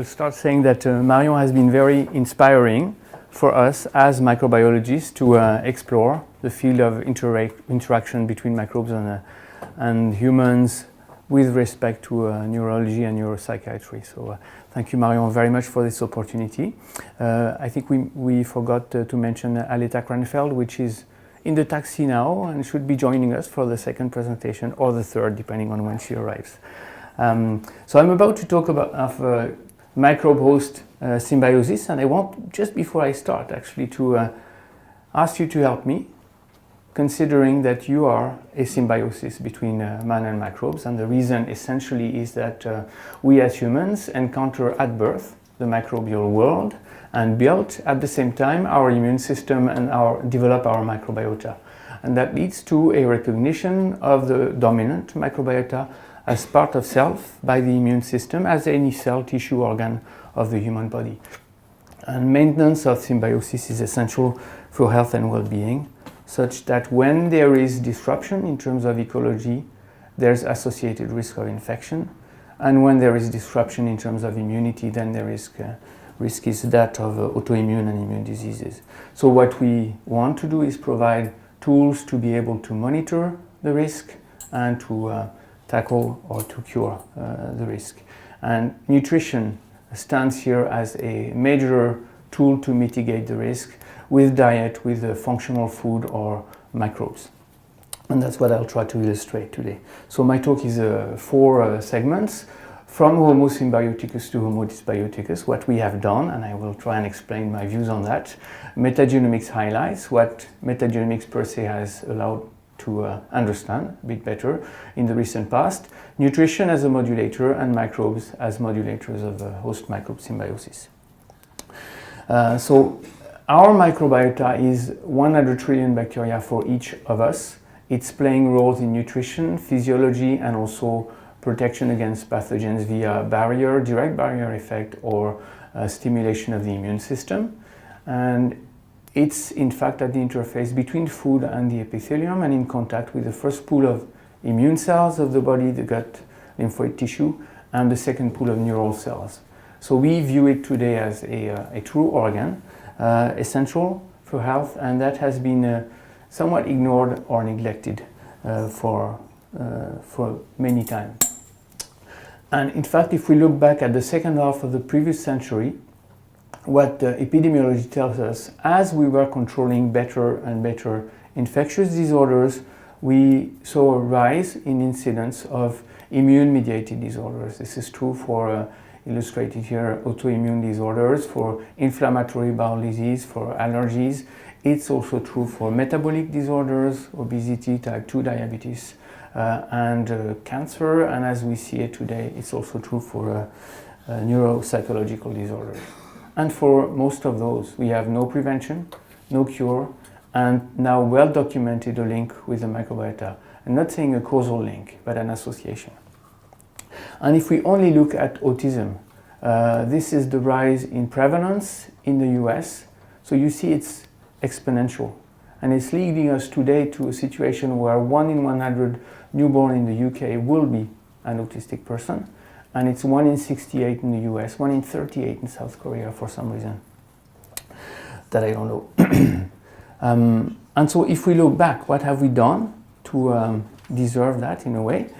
will start saying that Marion has been very inspiring for us as microbiologists to explore the field of interaction between microbes and humans with respect to neurology and neuropsychiatry. So thank you, Marion, very much for this opportunity. I think we forgot to mention Aleta Kranfeld, which is in the taxi now and should be joining us for the second presentation or the third, depending on when she arrives. So I'm about to talk about microbe-host symbiosis, and I want, just before I start, actually to ask you to help me, considering that you are a symbiosis between man and microbes, and the reason essentially is that we as humans encounter at birth the microbial world and build at the same time our immune system and develop our microbiota. And that leads to a recognition of the dominant microbiota as part of self by the immune system as any cell, tissue, organ of the human body. And maintenance of symbiosis is essential for health and well-being, such that when there is disruption in terms of ecology, there's associated risk of infection. And when there is disruption in terms of immunity, then the risk is that of autoimmune and immune diseases. So what we want to do is provide tools to be able to monitor the risk and to tackle or to cure the risk. And nutrition stands here as a major tool to mitigate the risk with diet, with functional food or microbes. And that's what I'll try to illustrate today. So my talk is 4 segments, from Homo symbioticus to Homo dysbioticus, what we have done, and I will try and explain my views on that. Metagenomics highlights what metagenomics per se has allowed to understand a bit better in the recent past. Nutrition as a modulator and microbes as modulators of host microbe symbiosis. So our microbiota is 100 trillion bacteria for each of us. It's playing roles in nutrition, physiology, and also protection against pathogens via direct barrier effect or stimulation of the immune system. And it's in fact at the interface between food and the epithelium and in contact with the first pool of immune cells of the body, the gut lymphoid tissue, and the second pool of neural cells. So we view it today as a true organ, essential for health, and that has been somewhat ignored or neglected for many times. And in fact, if we look back at the second half of the previous century, what epidemiology tells us, as we were controlling better and better infectious disorders, we saw a rise in incidence of immune-mediated disorders. This is true for, illustrated here, autoimmune disorders, for inflammatory bowel disease, for allergies. It's also true for metabolic disorders, obesity, type 2 diabetes, and cancer. And as we see it today, it's also true for neuropsychological disorders. And for most of those, we have no prevention, no cure, and now well documented a link with the microbiota. I'm not saying a causal link, but an association. And if we only look at autism, this is the rise in prevalence in the US. So you see it's exponential. And it's leading us today to a situation where 1 in 100 newborn in the UK will be an autistic person. And it's 1 in 68 in the US, 1 in 38 in South Korea for some reason that I don't know. And so if we look back, what have we done to deserve that in a way?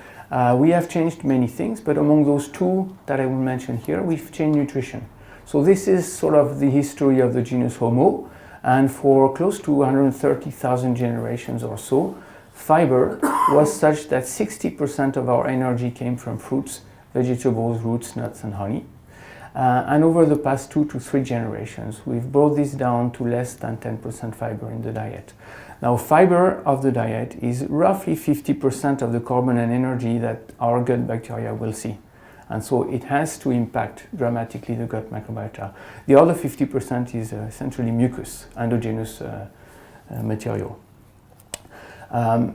We have changed many things, but among those 2 that I will mention here, we've changed nutrition. So this is sort of the history of the genus Homo, and for close to 130,000 generations or so, fiber was such that 60% of our energy came from fruits, vegetables, roots, nuts, and honey. And over the past 2 to 3 generations, we've brought this down to less than 10% fiber in the diet. Now, fiber of the diet is roughly 50% of the carbon and energy that our gut bacteria will see. And so it has to impact dramatically the gut microbiota. The other 50% is essentially mucus, endogenous material.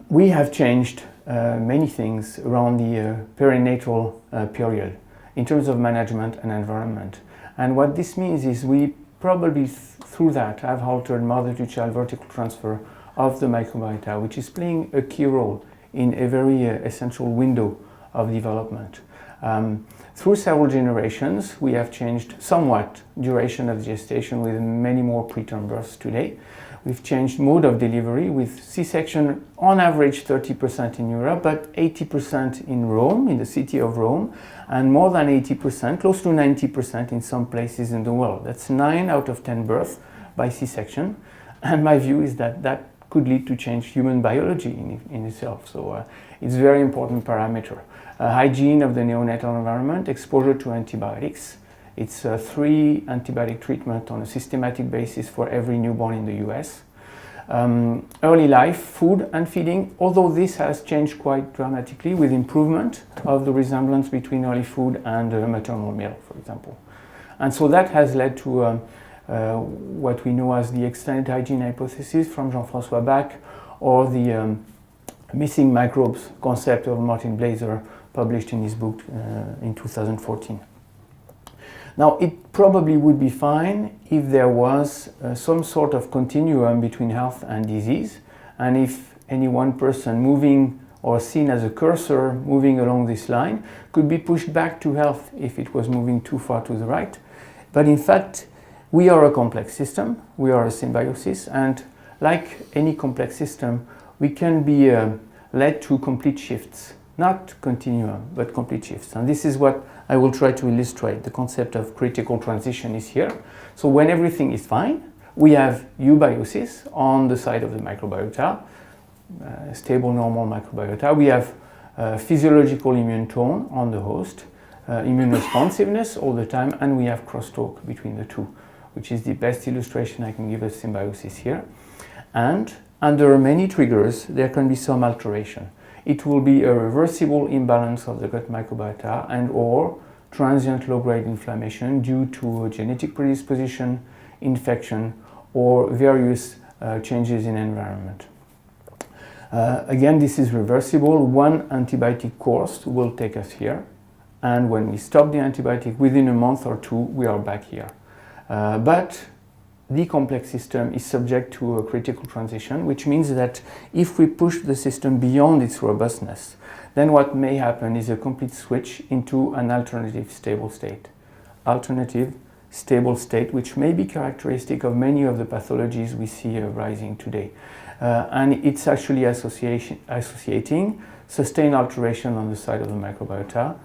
We have changed many things around the perinatal period in terms of management and environment. And what this means is we probably through that have altered mother-to-child vertical transfer of the microbiota, which is playing a key role in a very essential window of development. Through several generations, we have changed somewhat duration of gestation with many more preterm births today. We've changed mode of delivery with C-section on average 30% in Europe, but 80% in Rome, in the city of Rome, and more than 80%, close to 90% in some places in the world. That's 9 out of 10 births by C-section. And my view is that that could lead to change human biology in itself. So it's a very important parameter. Hygiene of the neonatal environment, exposure to antibiotics. It's 3 antibiotic treatment on a systematic basis for every newborn in the US. Early life, food and feeding, although this has changed quite dramatically with improvement of the resemblance between early food and maternal milk, for example. And so that has led to what we know as the extended hygiene hypothesis from Jean-François Bach, or the missing microbes concept of Martin Blazer, published in his book in 2014. Now, it probably would be fine if there was some sort of continuum between health and disease, and if any one person moving or seen as a cursor moving along this line could be pushed back to health if it was moving too far to the right. But in fact, we are a complex system, we are a symbiosis, and like any complex system, we can be led to complete shifts, not continuum, but complete shifts. And this is what I will try to illustrate. The concept of critical transition is here. So when everything is fine, we have eubiosis on the side of the microbiota, stable normal microbiota. We have physiological immune tone on the host, immune responsiveness all the time, and we have crosstalk between the two, which is the best illustration I can give of symbiosis here. And under many triggers, there can be some alteration. It will be a reversible imbalance of the gut microbiota and or transient low-grade inflammation due to a genetic predisposition, infection, or various changes in environment. Again, this is reversible. One antibiotic course will take us here, and when we stop the antibiotic within a month or 2, we are back here. But the complex system is subject to a critical transition, which means that if we push the system beyond its robustness, then what may happen is a complete switch into an alternative stable state. Alternative stable state, which may be characteristic of many of the pathologies we see rising today. And it's actually associating sustained alteration on the side of the microbiota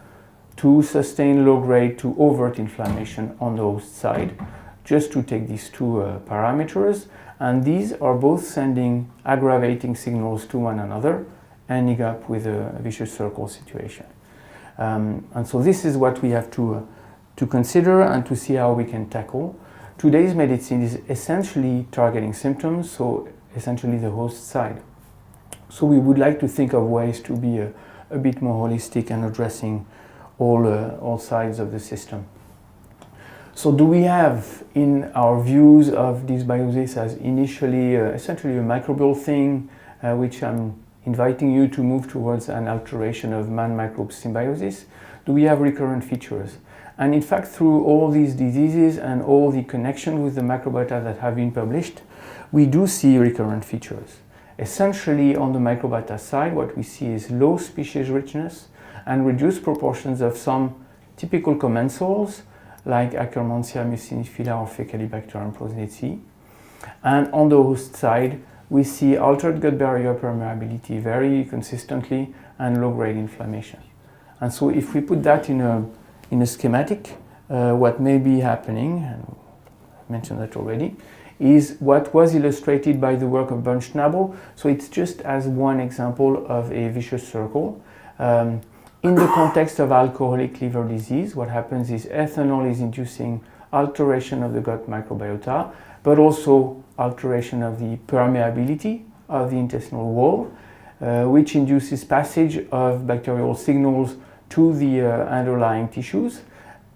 to sustained low-grade to overt inflammation on the host side, just to take these two parameters, and these are both sending aggravating signals to one another, ending up with a vicious circle situation. And so this is what we have to consider and to see how we can tackle. Today's medicine is essentially targeting symptoms, so essentially the host side. So we would like to think of ways to be a bit more holistic and addressing all sides of the system. So do we have in our views of dysbiosis as initially essentially a microbial thing, which I'm inviting you to move towards an alteration of man-microbe symbiosis? Do we have recurrent features? And in fact, through all these diseases and all the connection with the microbiota that have been published, we do see recurrent features. Essentially, on the microbiota side, what we see is low species richness and reduced proportions of some typical commensals, like Akkermansia, Muciniphylla, or Faecalibacterium prosnetzi. And on the host side, we see altered gut barrier permeability very consistently and low-grade inflammation. And so if we put that in a schematic, what may be happening, and I mentioned that already, is what was illustrated by the work of Bernd Schnabel. So it's just as one example of a vicious circle. In the context of alcoholic liver disease, what happens is ethanol is inducing alteration of the gut microbiota, but also alteration of the permeability of the intestinal wall, which induces passage of bacterial signals to the underlying tissues,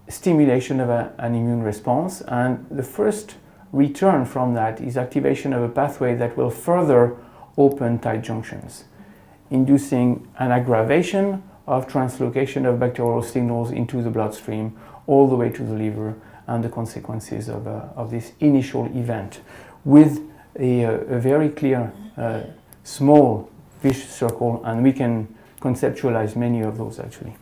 stimulation of an immune response, and the first return from that is activation of a pathway that will further open tight junctions, inducing an aggravation of translocation of bacterial signals into the bloodstream all the way to the liver, and the consequences of this initial event with a very clear small vicious circle, and we can conceptualize many of those actually.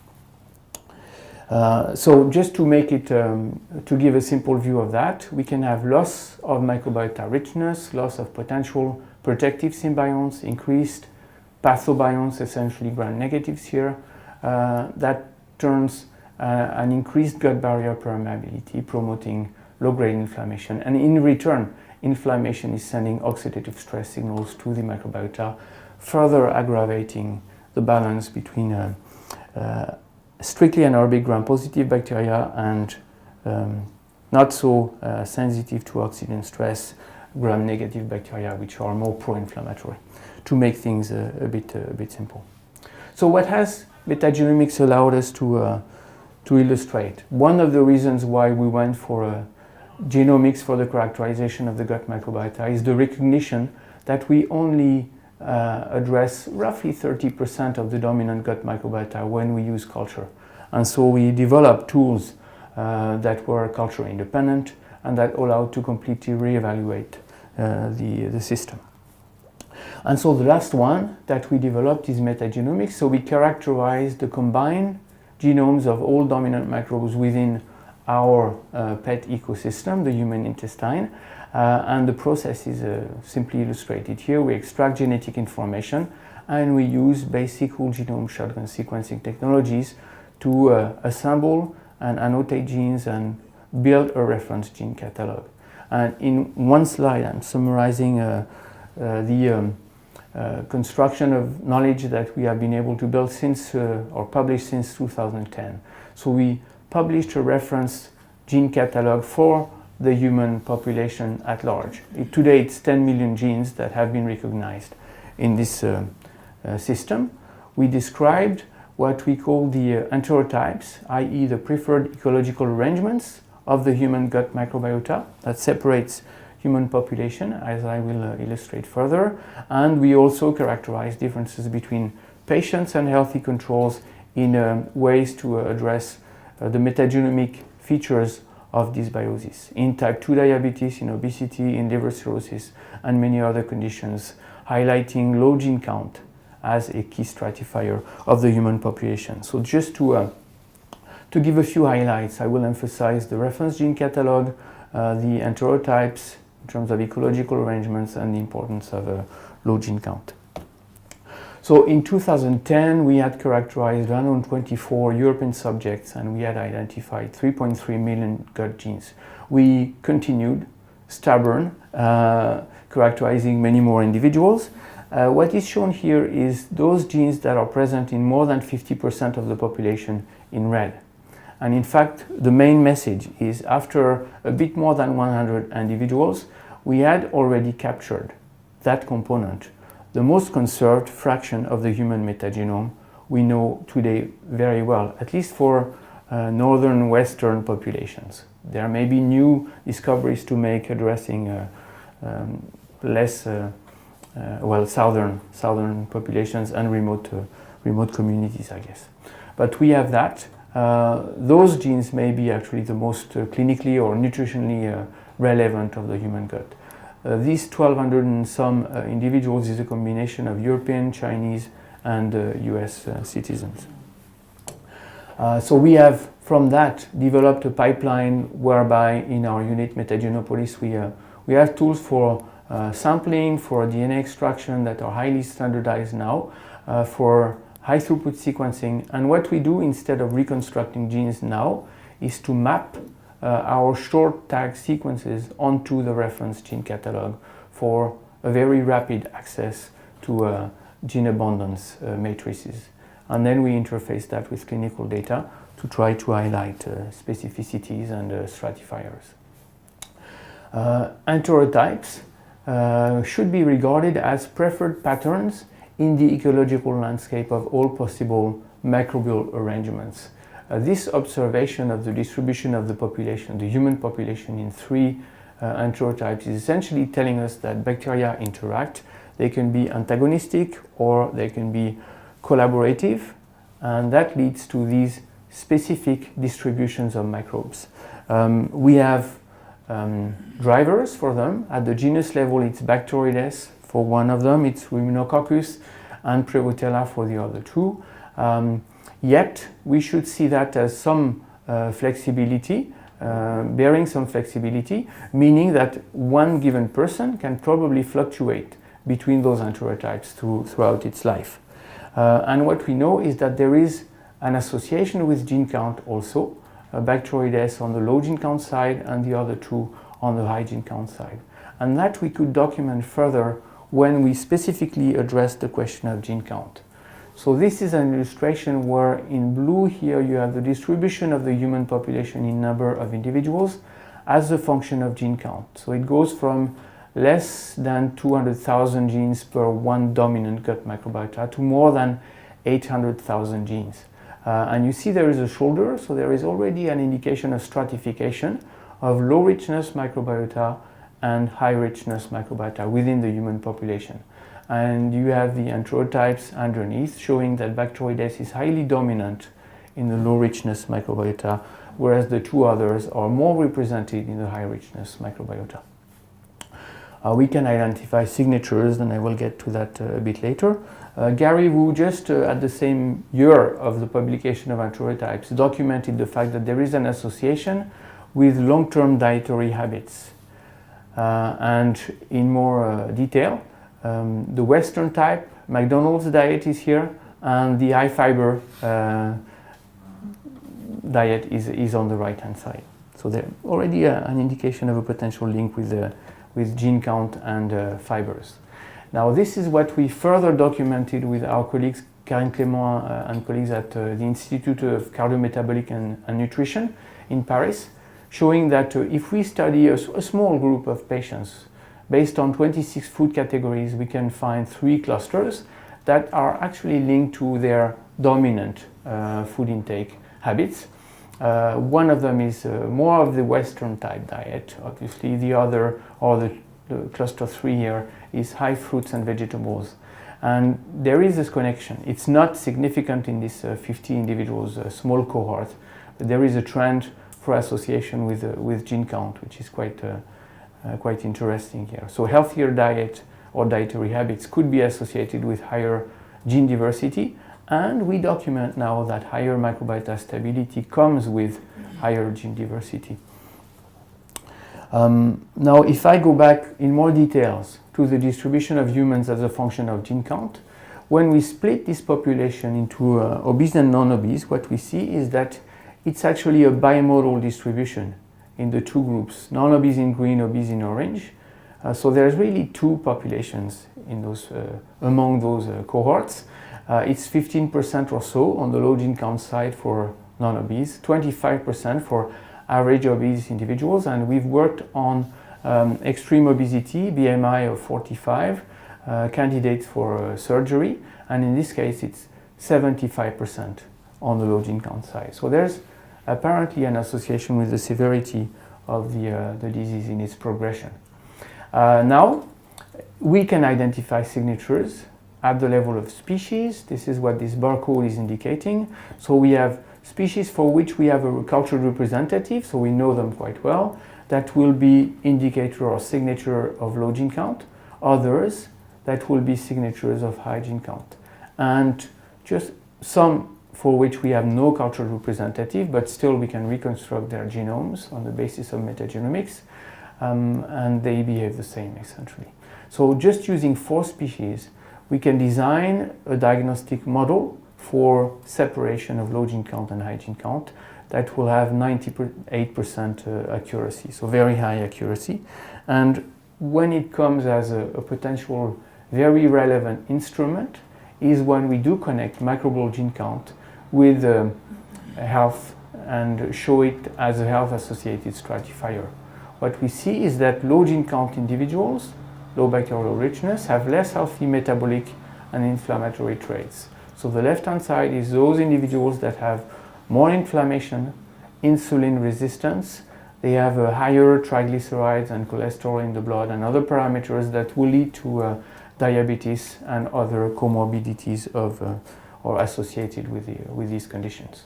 So just to make it, to give a simple view of that, we can have loss of microbiota richness, loss of potential protective symbionts, increased pathobionts, essentially gram-negatives here. That turns an increased gut barrier permeability, promoting low-grade inflammation. And in return, inflammation is sending oxidative stress signals to the microbiota, further aggravating the balance between strictly anaerobic gram-positive bacteria and not so sensitive to oxygen stress gram-negative bacteria, which are more pro-inflammatory, to make things a bit simple. So what has metagenomics allowed us to illustrate? One of the reasons why we went for genomics for the characterization of the gut microbiota is the recognition that we only address roughly 30% of the dominant gut microbiota when we use culture. And so we developed tools that were culture independent and that allowed to completely reevaluate the system. And so the last one that we developed is metagenomics. So we characterized the combined genomes of all dominant microbes within our pet ecosystem, the human intestine. And the process is simply illustrated here. We extract genetic information and we use basic whole genome shotgun sequencing technologies to assemble and annotate genes and build a reference gene catalog. And in one slide, I'm summarizing the construction of knowledge that we have been able to build since or publish since 2010. So we published a reference gene catalog for the human population at large. Today it's 10 million genes that have been recognized in this system. We described what we call the enterotypes, i.e. the preferred ecological arrangements of the human gut microbiota that separates human population, as I will illustrate further. And we also characterize differences between patients and healthy controls in ways to address the metagenomic features of dysbiosis in type 2 diabetes, in obesity, in liver cirrhosis, and many other conditions, highlighting low gene count as a key stratifier of the human population. So just to give a few highlights, I will emphasize the reference gene catalog, the enterotypes in terms of ecological arrangements, and the importance of low gene count. So in 2010, we had characterized 124 European subjects and we had identified 3.3 million gut genes. We continued, stubborn, characterizing many more individuals. What is shown here is those genes that are present in more than 50% of the population in red. And in fact, the main message is after a bit more than 100 individuals, we had already captured that component, the most conserved fraction of the human metagenome we know today very well, at least for northern western populations. There may be new discoveries to make addressing less southern populations and remote communities, I guess. But we have that. Those genes may be actually the most clinically or nutritionally relevant of the human gut. These 1,200 and some individuals is a combination of European, Chinese, and US citizens. So we have, from that, developed a pipeline whereby in our unit Metagenopolis we have tools for sampling, for DNA extraction that are highly standardized now, for high throughput sequencing. And what we do instead of reconstructing genes now is to map our short tag sequences onto the reference gene catalog for a very rapid access to gene abundance matrices. And then we interface that with clinical data to try to highlight specificities and stratifiers. Enterotypes should be regarded as preferred patterns in the ecological landscape of all possible microbial arrangements. This observation of the distribution of the population, the human population in three enterotypes, is essentially telling us that bacteria interact. They can be antagonistic or they can be collaborative, and that leads to these specific distributions of microbes. We have drivers for them. At the genus level, it's Bacteroides for one of them, it's Ruminococcus, and Prevotella for the other two. Yet, we should see that as some flexibility, bearing some flexibility, meaning that one given person can probably fluctuate between those enterotypes throughout its life. And what we know is that there is an association with gene count also, Bacteroides on the low gene count side and the other two on the high gene count side. And that we could document further when we specifically address the question of gene count. So this is an illustration where in blue here you have the distribution of the human population in number of individuals as a function of gene count. So it goes from less than 200,000 genes per one dominant gut microbiota to more than 800,000 genes. And you see there is a shoulder, so there is already an indication of stratification of low richness microbiota and high richness microbiota within the human population. And you have the enterotypes underneath showing that Bacteroides is highly dominant in the low richness microbiota, whereas the two others are more represented in the high richness microbiota. We can identify signatures, and I will get to that a bit later. Gary Wu, just at the same year of the publication of enterotypes, documented the fact that there is an association with long-term dietary habits. And in more detail, the Western type, McDonald's diet is here, and the high fiber diet is on the right-hand side. So there already an indication of a potential link with gene count and fibers. Now this is what we further documented with our colleagues, Karine Clément and colleagues at the Institute of Cardiometabolic and Nutrition in Paris, showing that if we study a small group of patients based on 26 food categories, we can find 3 clusters that are actually linked to their dominant food intake habits. One of them is more of the Western type diet. Obviously the other, or the cluster 3 here, is high fruits and vegetables. And there is this connection. It's not significant in this 50 individuals small cohort, but there is a trend for association with gene count, which is quite interesting here. So healthier diet or dietary habits could be associated with higher gene diversity, and we document now that higher microbiota stability comes with higher gene diversity. Now, if I go back in more details to the distribution of humans as a function of gene count, when we split this population into obese and non-obese, what we see is that it's actually a bimodal distribution in the two groups, non-obese in green, obese in orange. So there's really two populations in those, among those cohorts. It's 15% or so on the low gene count side for non-obese, 25% for average obese individuals, and we've worked on extreme obesity, BMI of 45, candidates for surgery, and in this case it's 75% on the low gene count side. So there's apparently an association with the severity of the disease in its progression. Now, we can identify signatures at the level of species. This is what this barcode is indicating. So we have species for which we have a cultured representative, so we know them quite well. That will be indicator or signature of low gene count. Others that will be signatures of high gene count. And just some for which we have no cultured representative, but still we can reconstruct their genomes on the basis of metagenomics, and they behave the same essentially. So just using 4 species, we can design a diagnostic model for separation of low gene count and high gene count that will have 98% accuracy, so very high accuracy. And when it comes as a potential very relevant instrument is when we do connect microbial gene count with health and show it as a health-associated stratifier. What we see is that low gene count individuals, low bacterial richness, have less healthy metabolic and inflammatory traits. So the left-hand side is those individuals that have more inflammation, insulin resistance, they have a higher triglycerides and cholesterol in the blood and other parameters that will lead to diabetes and other comorbidities of or associated with these conditions.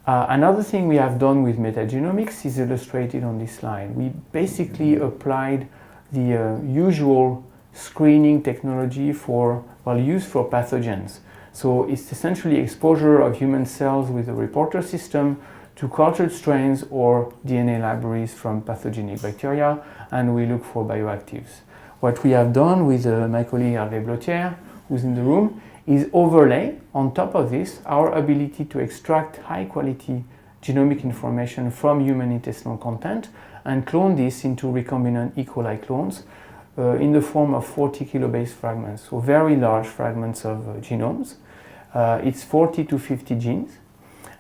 Another thing we have done with metagenomics is illustrated on this slide. We basically applied the usual screening technology used for pathogens. So it's essentially exposure of human cells with a reporter system to cultured strains or DNA libraries from pathogenic bacteria, and we look for bioactives. What we have done with my colleague Hervé Blotier, who's in the room, is overlay on top of this our ability to extract high quality genomic information from human intestinal content and clone this into recombinant E. coli clones in the form of 40 kilobase fragments, so very large fragments of genomes. It's 40 to 50 genes,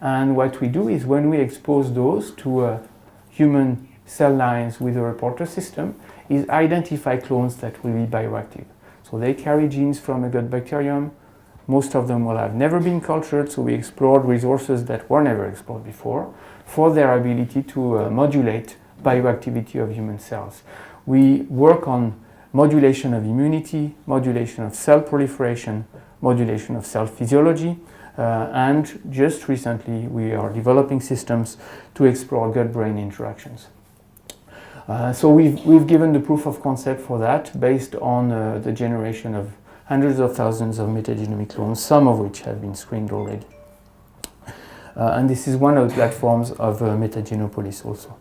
and what we do is when we expose those to human cell lines with a reporter system is identify clones that will be bioactive. So they carry genes from a gut bacterium. Most of them will have never been cultured, so we explored resources that were never explored before for their ability to modulate bioactivity of human cells. We work on modulation of immunity, modulation of cell proliferation, modulation of cell physiology, and just recently we are developing systems to explore gut-brain interactions. So we've given the proof of concept for that based on the generation of hundreds of thousands of metagenomic clones, some of which have been screened already. And this is one of the platforms of Metagenopolis also.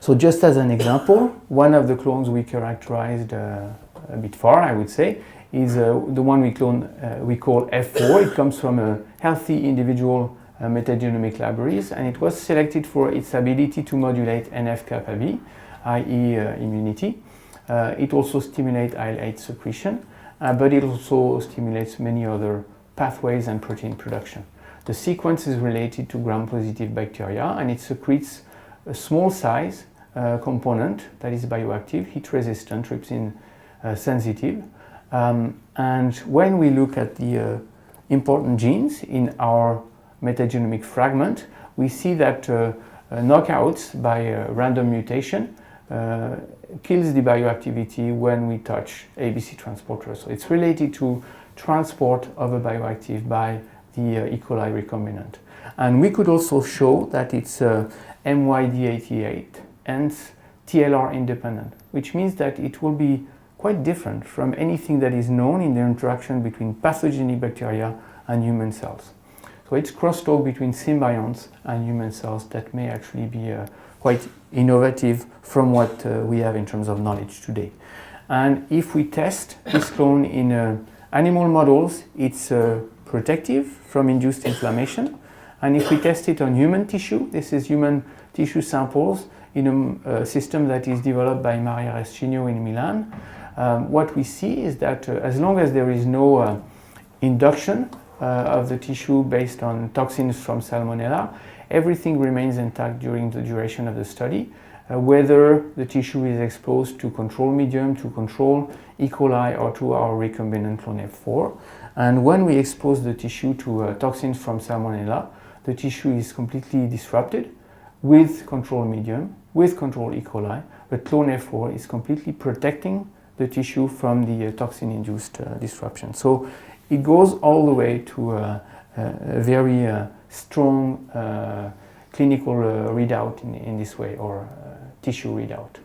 So just as an example, one of the clones we characterized a bit far, I would say, is the one we call F4. It comes from a healthy individual metagenomic libraries, and it was selected for its ability to modulate NF-kappa B, i.e. Immunity. It also stimulates IL-8 secretion, but it also stimulates many other pathways and protein production. The sequence is related to gram-positive bacteria, and it secretes a small size component that is bioactive, heat-resistant, trypsin sensitive. And when we look at the important genes in our metagenomic fragment, we see that knockouts by random mutation kills the bioactivity when we touch ABC transporters. So it's related to transport of a bioactive by the E. coli recombinant. And we could also show that it's MYD88 and TLR independent, which means that it will be quite different from anything that is known in the interaction between pathogenic bacteria and human cells. So it's crosstalk between symbionts and human cells that may actually be quite innovative from what we have in terms of knowledge today. And if we test this clone in animal models, it's protective from induced inflammation. And if we test it on human tissue, this is human tissue samples in a system that is developed by Maria Rescigno in Milan. What we see is that as long as there is no induction of the tissue based on toxins from Salmonella, everything remains intact during the duration of the study, whether the tissue is exposed to control medium, to control E. coli, or to our recombinant clone F4. And when we expose the tissue to toxins from Salmonella, the tissue is completely disrupted with control medium, with control E. coli, but clone F4 is completely protecting the tissue from the toxin-induced disruption. So it goes all the way to a very strong clinical readout in this way, or tissue readout.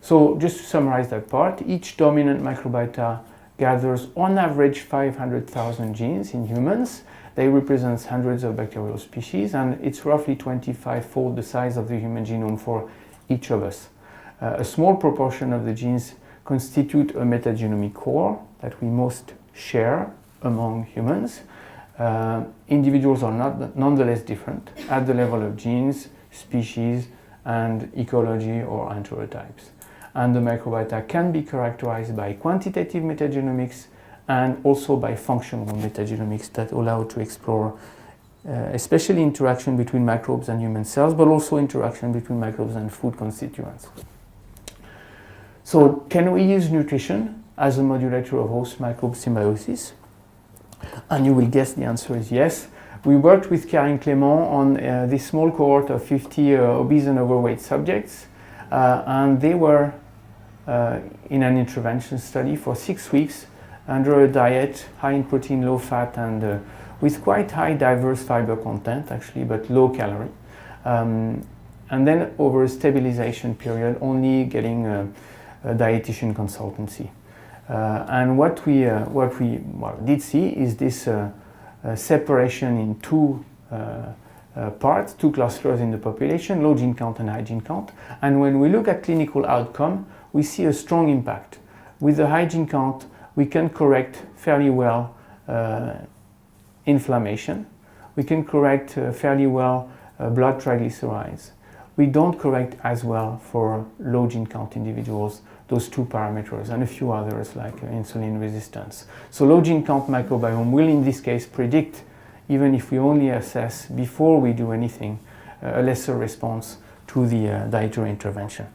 So just to summarize that part, each dominant microbiota gathers on average 500,000 genes in humans. They represent hundreds of bacterial species, and it's roughly 25-fold the size of the human genome for each of us. A small proportion of the genes constitute a metagenomic core that we most share among humans. Individuals are nonetheless different at the level of genes, species, and ecology or enterotypes. And the microbiota can be characterized by quantitative metagenomics and also by functional metagenomics that allow to explore especially interaction between microbes and human cells, but also interaction between microbes and food constituents. So can we use nutrition as a modulator of host-microbe symbiosis? And you will guess the answer is yes. We worked with Karine Clément on this small cohort of 50 obese and overweight subjects, and they were in an intervention study for 6 weeks under a diet high in protein, low fat, and with quite high diverse fiber content actually, but low calorie. And then over a stabilization period, only getting a dietitian consultancy. And what we did see is this separation in two parts, two clusters in the population, low gene count and high gene count. And when we look at clinical outcome, we see a strong impact. With the high gene count, we can correct fairly well inflammation. We can correct fairly well blood triglycerides. We don't correct as well for low gene count individuals those two parameters and a few others like insulin resistance. So low gene count microbiome will in this case predict, even if we only assess before we do anything, a lesser response to the dietary intervention.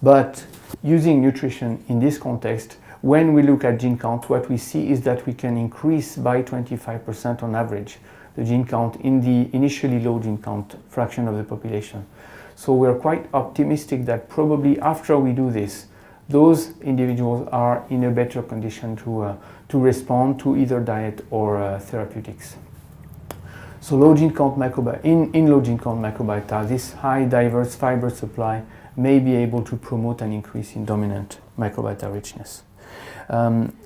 But using nutrition in this context, when we look at gene count, what we see is that we can increase by 25% on average the gene count in the initially low gene count fraction of the population. So we're quite optimistic that probably after we do this, those individuals are in a better condition to respond to either diet or therapeutics. So low gene count in low gene count microbiota, this high diverse fiber supply may be able to promote an increase in dominant microbiota richness.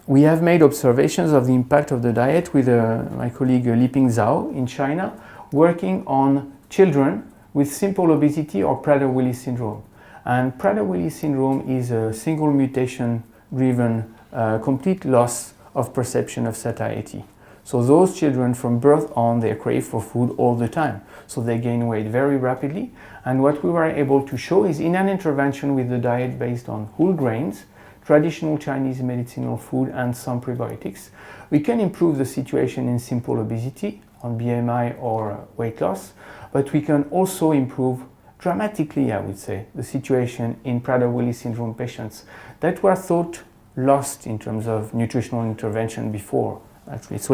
We have made observations of the impact of the diet with my colleague Liping Zhao in China, working on children with simple obesity or Prader-Willi syndrome. And Prader-Willi syndrome is a single mutation-driven complete loss of perception of satiety. So those children from birth on, they crave for food all the time. So they gain weight very rapidly. And what we were able to show is in an intervention with the diet based on whole grains, traditional Chinese medicinal food and some prebiotics, we can improve the situation in simple obesity on BMI or weight loss, but we can also improve dramatically, I would say, the situation in Prader-Willi syndrome patients that were thought lost in terms of nutritional intervention before, actually. So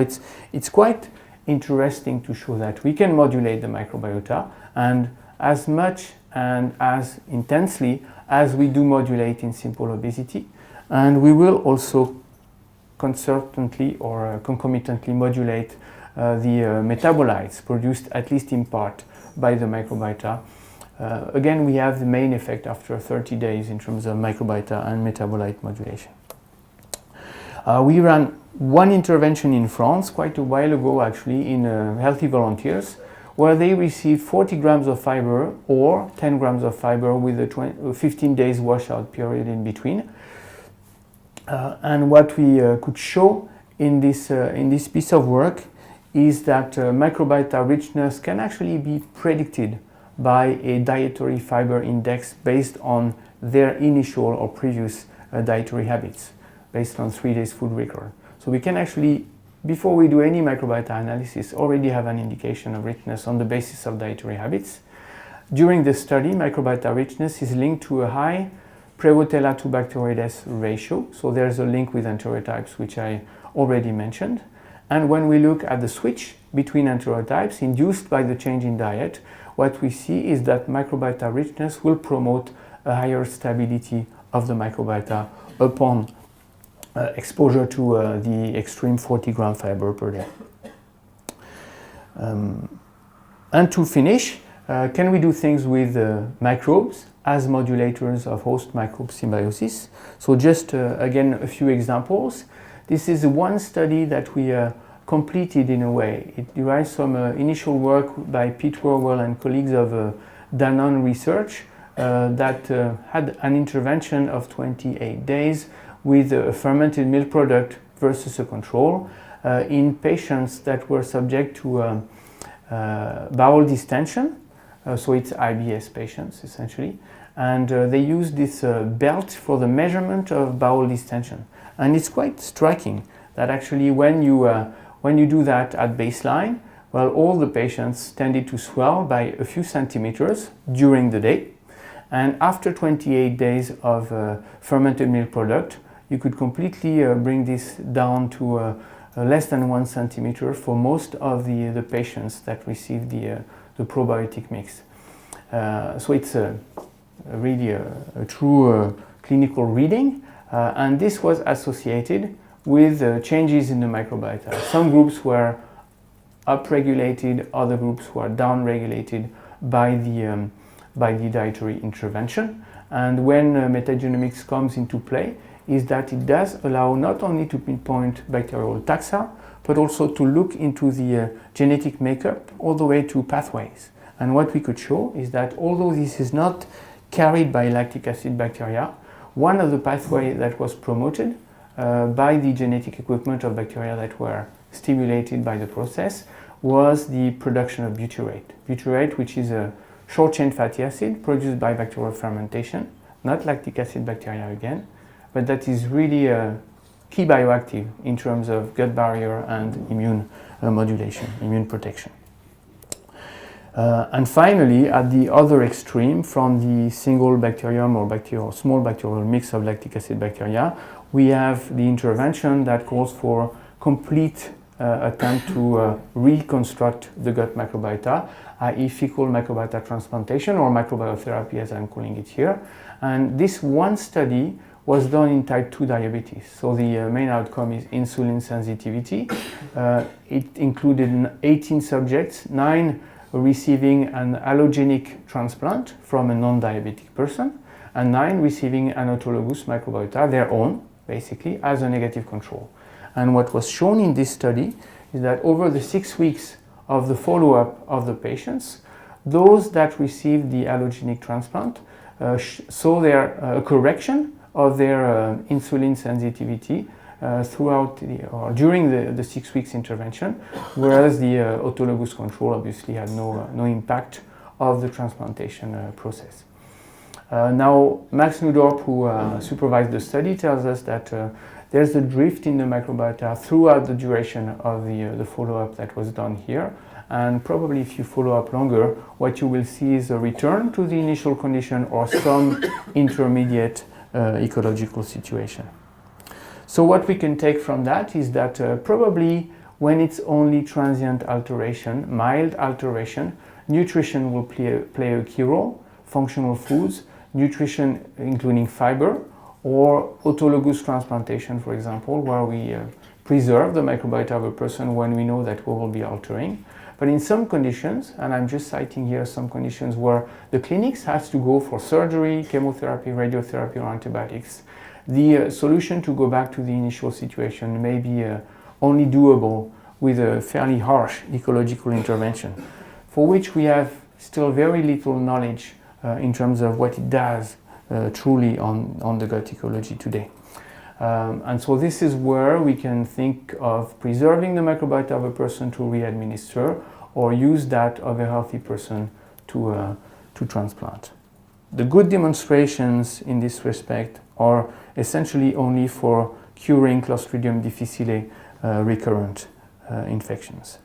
it's quite interesting to show that we can modulate the microbiota, and as much and as intensely as we do modulate in simple obesity. And we will also concertantly or concomitantly modulate the metabolites produced at least in part by the microbiota. Again, we have the main effect after 30 days in terms of microbiota and metabolite modulation. We ran one intervention in France quite a while ago actually in healthy volunteers, where they received 40 grams of fiber or 10 grams of fiber with a 15 days washout period in between. And what we could show in this piece of work is that microbiota richness can actually be predicted by a dietary fiber index based on their initial or previous dietary habits, based on 3 days food record. So we can actually, before we do any microbiota analysis, already have an indication of richness on the basis of dietary habits. During the study, microbiota richness is linked to a high Prevotella to Bacteroides ratio. So there's a link with enterotypes, which I already mentioned. And when we look at the switch between enterotypes induced by the change in diet, what we see is that microbiota richness will promote a higher stability of the microbiota upon exposure to the extreme 40 gram fiber per day. And to finish, can we do things with microbes as modulators of host microbe symbiosis? So just again a few examples. This is one study that we completed in a way. It derives from initial work by Pete Warwell and colleagues of Danone Research that had an intervention of 28 days with a fermented milk product versus a control in patients that were subject to bowel distension. So it's IBS patients essentially. And they used this belt for the measurement of bowel distension. And it's quite striking that actually when you do that at baseline, well, all the patients tended to swell by a few centimeters during the day. And after 28 days of fermented milk product, you could completely bring this down to less than 1 centimeter for most of the patients that received the probiotic mix. So it's really a true clinical reading. And this was associated with changes in the microbiota. Some groups were upregulated, other groups were downregulated by the dietary intervention. And when metagenomics comes into play, is that it does allow not only to pinpoint bacterial taxa, but also to look into the genetic makeup all the way to pathways. And what we could show is that although this is not carried by lactic acid bacteria, one of the pathways that was promoted by the genetic equipment of bacteria that were stimulated by the process was the production of butyrate. Butyrate, which is a short-chain fatty acid produced by bacterial fermentation, not lactic acid bacteria again, but that is really a key bioactive in terms of gut barrier and immune modulation, immune protection. And finally, at the other extreme, from the single bacterium or small bacterial mix of lactic acid bacteria, we have the intervention that calls for complete attempt to reconstruct the gut microbiota, i.e. fecal microbiota transplantation or microbiotherapy as I'm calling it here. And this one study was done in type 2 diabetes. So the main outcome is insulin sensitivity. It included 18 subjects, 9 receiving an allogenic transplant from a non-diabetic person, and 9 receiving an autologous microbiota, their own, basically, as a negative control. And what was shown in this study is that over the 6 weeks of the follow-up of the patients, those that received the allogenic transplant saw a correction of their insulin sensitivity during the 6 weeks intervention, whereas the autologous control obviously had no impact of the transplantation process. Now, Max Nudorp, who supervised the study, tells us that there's a drift in the microbiota throughout the duration of the follow-up that was done here. And probably if you follow up longer, what you will see is a return to the initial condition or some intermediate ecological situation. So what we can take from that is that probably when it's only transient alteration, mild alteration, nutrition will play a key role, functional foods, nutrition including fiber, or autologous transplantation, for example, where we preserve the microbiota of a person when we know that we will be altering. But in some conditions, and I'm just citing here some conditions where the clinics has to go for surgery, chemotherapy, radiotherapy, or antibiotics, the solution to go back to the initial situation may be only doable with a fairly harsh ecological intervention, for which we have still very little knowledge in terms of what it does truly on the gut ecology today. And so this is where we can think of preserving the microbiota of a person to re-administer, or use that of a healthy person to transplant. The good demonstrations in this respect are essentially only for curing Clostridium difficile recurrent infections.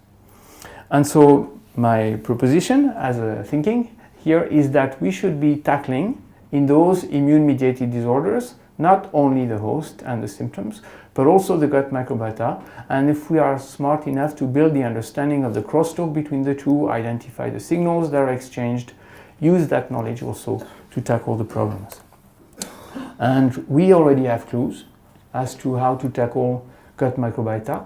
And so my proposition as a thinking here is that we should be tackling in those immune-mediated disorders not only the host and the symptoms, but also the gut microbiota. And if we are smart enough to build the understanding of the crosstalk between the two, identify the signals that are exchanged, use that knowledge also to tackle the problems. And we already have clues as to how to tackle gut microbiota.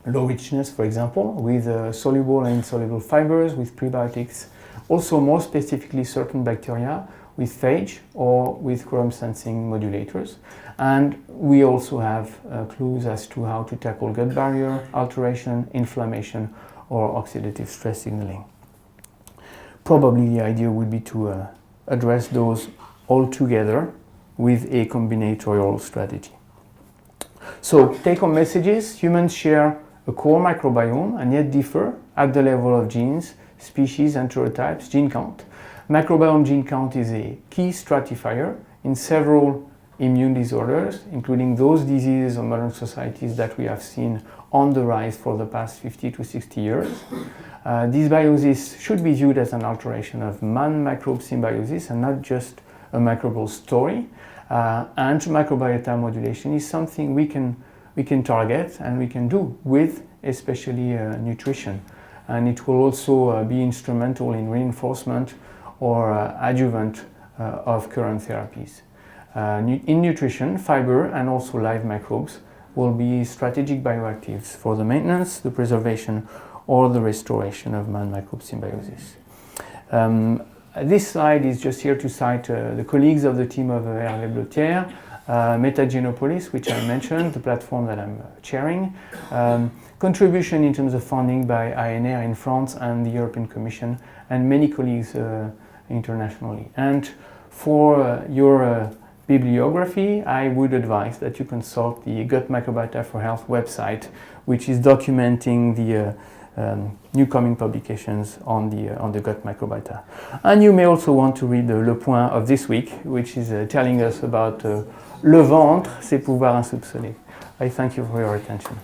Low richness, for example, with soluble and insoluble fibers, with prebiotics. Also, more specifically, certain bacteria with phage or with quorum sensing modulators. And we also have clues as to how to tackle gut barrier alteration, inflammation, or oxidative stress signaling. Probably the idea would be to address those all together with a combinatorial strategy. So, take-home messages: humans share a core microbiome and yet differ at the level of genes, species, enterotypes, gene count. Microbiome gene count is a key stratifier in several immune disorders, including those diseases of modern societies that we have seen on the rise for the past 50 to 60 years. Dysbiosis should be viewed as an alteration of man-microbe symbiosis and not just a microbial story. And microbiota modulation is something we can target and we can do with especially nutrition. And it will also be instrumental in reinforcement or adjuvant of current therapies. In nutrition, fiber and also live microbes will be strategic bioactives for the maintenance, the preservation, or the restoration of man-microbe symbiosis. This slide is just here to cite the colleagues of the team of Hervé Blotière Metagenomics, which I mentioned, the platform that I'm chairing, contribution in terms of funding by INRA in France and the European Commission, and many colleagues internationally. And for your bibliography, I would advise that you consult the Gut Microbiota for Health website, which is documenting the new coming publications on the gut microbiota. And you may also want to read Le Point of this week, which is telling us about le ventre, ses pouvoirs insoupçonnés. I thank you for your attention.